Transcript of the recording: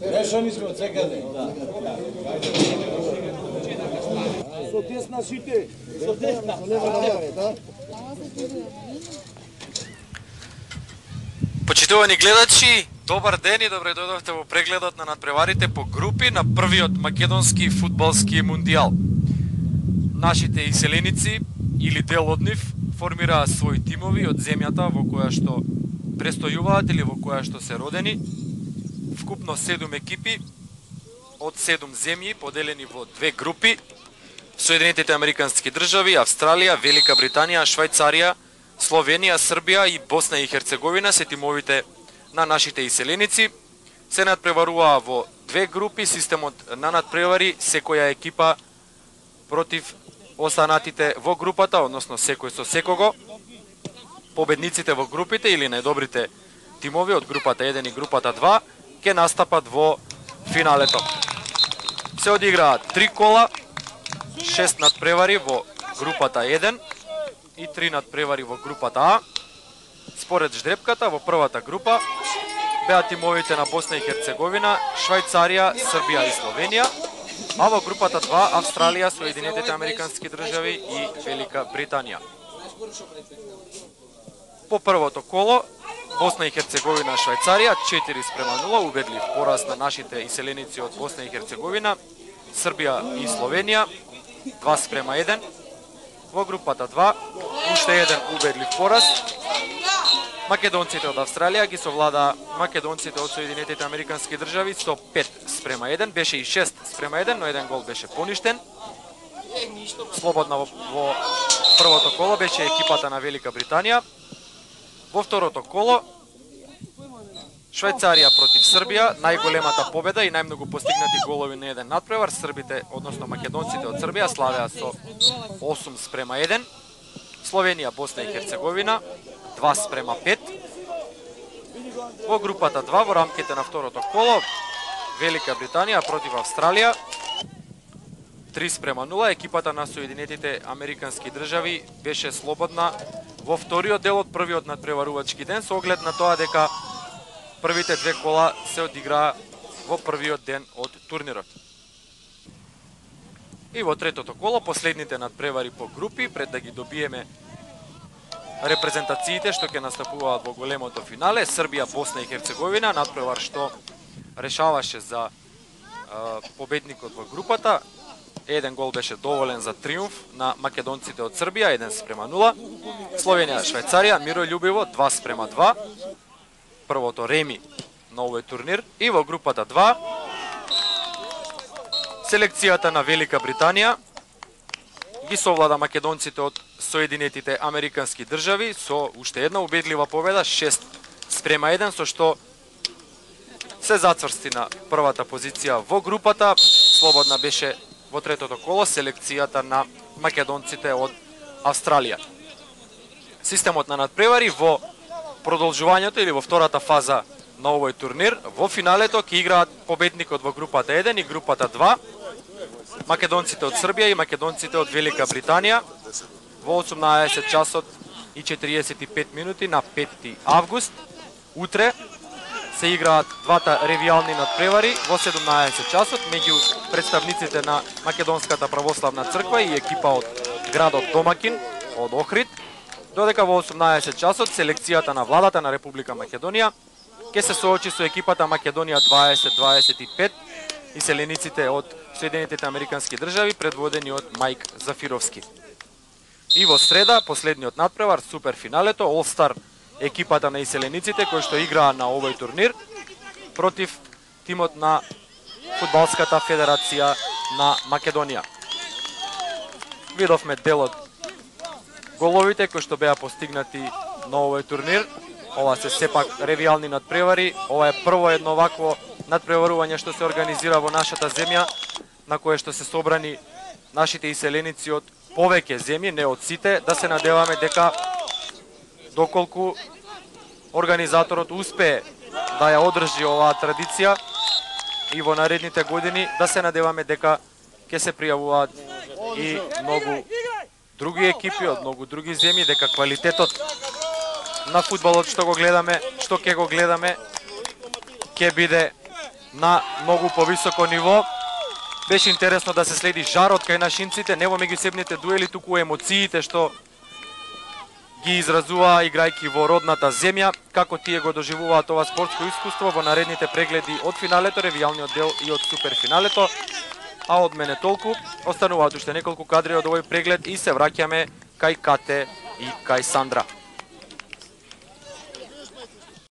Решани сме од секаде. Со десна сите. Со десна. Почитувани гледачи, добар ден и добре дојдовте во прегледот на надпреварите по групи на првиот македонски фудбалски мундијал. Нашите иселеници или дел од нив формираа своји тимови од земјата во која што престојуваат или во која што се родени. Вкупно 7 екипи од 7 земји поделени во две групи. Соединетите Американски држави, Австралија, Велика Британија, Швајцарија, Словенија, Србија и Босна и Херцеговина се тимовите на нашите иселеници. Се надпреваруваа во две групи, системот на надпревари, секоја екипа против останатите во групата, односно секој со секого. Победниците во групите или најдобрите тимови од групата 1 и групата 2 ќе настапат во финалето. Се одиграат 3 кола, 6 надпревари во групата 1 и 3 надпревари во групата А. Според ждрепката во првата група беа тимовите на Босна и Херцеговина, Швајцарија, Србија и Словенија, а во групата 2 Австралија, Соединетите Американски држави и Велика Британија. По првото коло Босна и Херцеговина, Швајцарија 4:0, убедлив пораз на нашите иселеници од Босна и Херцеговина, Србија и Словенија 2:1. Во групата 2 уште еден убедлив пораз. Македонците од Австралија ги совладаа македонците од Соединетите Американски држави со 5:1. Беше и 6:1, но еден гол беше поништен. Слободна во првото коло беше екипата на Велика Британија. Во второто коло Швајцарија против Србија, најголемата победа и најмногу постигнати голови на еден надпревар. Србите, односно македонците од Србија, славеа со 8:1. Словенија, Босна и Херцеговина 2:5. Во групата 2 во рамките на второто коло Велика Британија против Австралија 3:0. Екипата на Соединетите Американски држави беше слободна во вториот дел од првиот надпреварувачки ден со оглед на тоа дека првите две кола се одиграа во првиот ден од турнирот. И во третото коло последните надпревари по групи пред да ги добиеме репрезентациите што ќе настапуваат во големото финале. Србија, Босна и Херцеговина, надпревар што решаваше за победникот во групата. Еден гол беше доволен за триумф на македонците од Србија, 1:0. Словенија, Швајцарија, мирољубиво 2:2. Првото реми на овој турнир. И во групата 2 селекцијата на Велика Британија ги совлада македонците од Соединетите Американски држави со уште една убедлива победа 6:1, со што се зацврсти на првата позиција во групата. Слободна беше во третото коло селекцијата на македонците од Австралија. Системот на надпревари во продолжувањето или во втората фаза на овој турнир. Во финалето ќе играат победникот во групата 1 и групата 2, македонците од Србија и македонците од Велика Британија во 18 часот и 45 минути на 5 август. Утре се играат двата ревијални надпревари во 17 часот меѓу представниците на Македонската православна црква и екипа од градот домакин од Охрид, додека во 18 часот селекцијата на владата на Република Македонија ќе се соочи со екипата Македонија 2025 и селениците од Соединетите Американски држави предводени од Мајк Зафировски. И во среда последниот надпревар, суперфиналето, All-Star екипата на иселениците кои што играа на овој турнир против тимот на Фудбалската федерација на Македонија. Видовме дел од головите кои што беа постигнати на овој турнир. Ова се сепак ревијални надпревари. Ова е прво едно вакво надпреварување што се организира во нашата земја, на кое што се собрани нашите иселеници од повеќе земји, не од сите. Да се надеваме дека доколку организаторот успее да ја одржи оваа традиција и во наредните години, да се надеваме дека ќе се пријавуваат и многу други екипи од многу други земји, дека квалитетот на фудбалот што ќе го гледаме ќе биде на многу повисоко ниво. Беше интересно да се следи жарот кај нашинците, не во меѓусебните дуели, туку емоциите што ги изразуваа играјки во родната земја, како тие го доживуваат ова спортско искуство во наредните прегледи од финалето, ревијалниот дел и од суперфиналето. А од мене толку, остануваат уште неколку кадри од овој преглед и се враќаме кај Кате и кај Сандра.